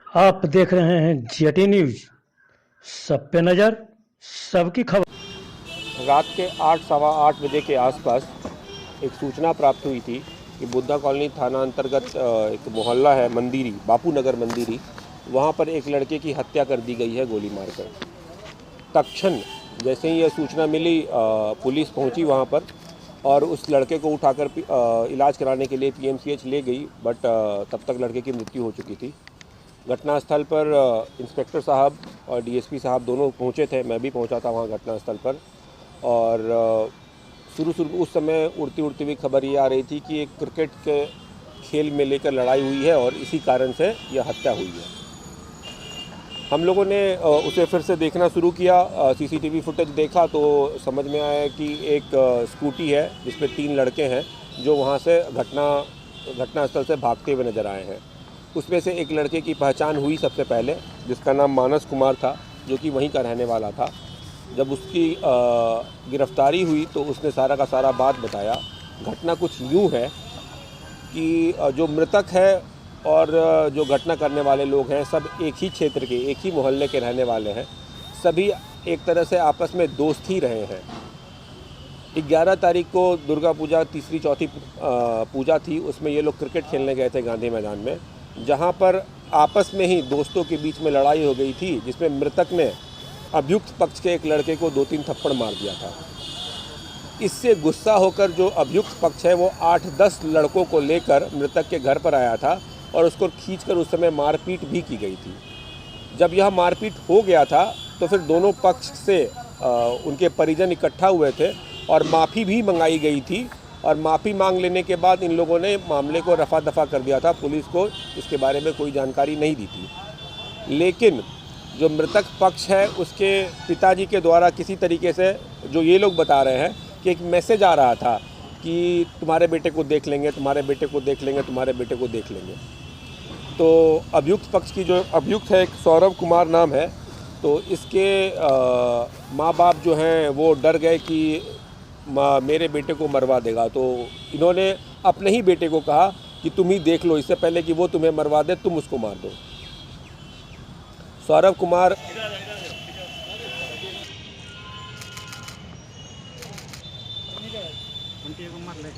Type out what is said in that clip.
आप देख रहे हैं जेटी न्यूज, सब पे नज़र, सबकी खबर। रात के 8 सवा 8 बजे के आसपास एक सूचना प्राप्त हुई थी कि बुद्धा कॉलोनी थाना अंतर्गत एक मोहल्ला है मंदिरी, बापू नगर मंदिरी, वहाँ पर एक लड़के की हत्या कर दी गई है गोली मारकर। तत्क्षण जैसे ही यह सूचना मिली पुलिस पहुँची वहाँ पर और उस लड़के को उठाकर इलाज कराने के लिए पीएमसीएच ले गई, बट तब तक लड़के की मृत्यु हो चुकी थी। घटनास्थल पर इंस्पेक्टर साहब और डीएसपी साहब दोनों पहुंचे थे, मैं भी पहुंचा था वहां घटनास्थल पर। और शुरू उस समय उड़ती उड़ती हुई खबर ये आ रही थी कि एक क्रिकेट के खेल में लेकर लड़ाई हुई है और इसी कारण से यह हत्या हुई है। हम लोगों ने उसे फिर से देखना शुरू किया, सीसीटीवी फुटेज देखा तो समझ में आया कि एक स्कूटी है जिसमें 3 लड़के हैं जो वहाँ से घटनास्थल से भागते हुए नजर आए हैं। उसमें से एक लड़के की पहचान हुई सबसे पहले, जिसका नाम मानस कुमार था, जो कि वहीं का रहने वाला था। जब उसकी गिरफ्तारी हुई तो उसने सारा का सारा बात बताया। घटना कुछ यूँ है कि जो मृतक है और जो घटना करने वाले लोग हैं सब एक ही क्षेत्र के, एक ही मोहल्ले के रहने वाले हैं। सभी एक तरह से आपस में दोस्त ही रहे हैं। 11 तारीख को दुर्गा पूजा तीसरी चौथी पूजा थी, उसमें ये लोग क्रिकेट खेलने गए थे गांधी मैदान में, जहां पर आपस में ही दोस्तों के बीच में लड़ाई हो गई थी, जिसमें मृतक ने अभियुक्त पक्ष के एक लड़के को 2-3 थप्पड़ मार दिया था। इससे गुस्सा होकर जो अभियुक्त पक्ष है वो 8-10 लड़कों को लेकर मृतक के घर पर आया था और उसको खींचकर उस समय मारपीट भी की गई थी। जब यह मारपीट हो गया था तो फिर दोनों पक्ष से उनके परिजन इकट्ठा हुए थे और माफ़ी भी मंगाई गई थी। और माफ़ी मांग लेने के बाद इन लोगों ने मामले को रफा दफा कर दिया था। पुलिस को इसके बारे में कोई जानकारी नहीं दी थी। लेकिन जो मृतक पक्ष है उसके पिताजी के द्वारा किसी तरीके से, जो ये लोग बता रहे हैं कि एक मैसेज आ रहा था कि तुम्हारे बेटे को देख लेंगे, तुम्हारे बेटे को देख लेंगे, तुम्हारे बेटे को देख लेंगे। तो अभियुक्त पक्ष की जो अभियुक्त है, एक सौरभ कुमार नाम है, तो इसके माँ बाप जो हैं वो डर गए कि मेरे बेटे को मरवा देगा। तो इन्होंने अपने ही बेटे को कहा कि तुम ही देख लो, इससे पहले कि वो तुम्हें मरवा दे तुम उसको मार दो। सौरभ कुमार कोणती एक मारले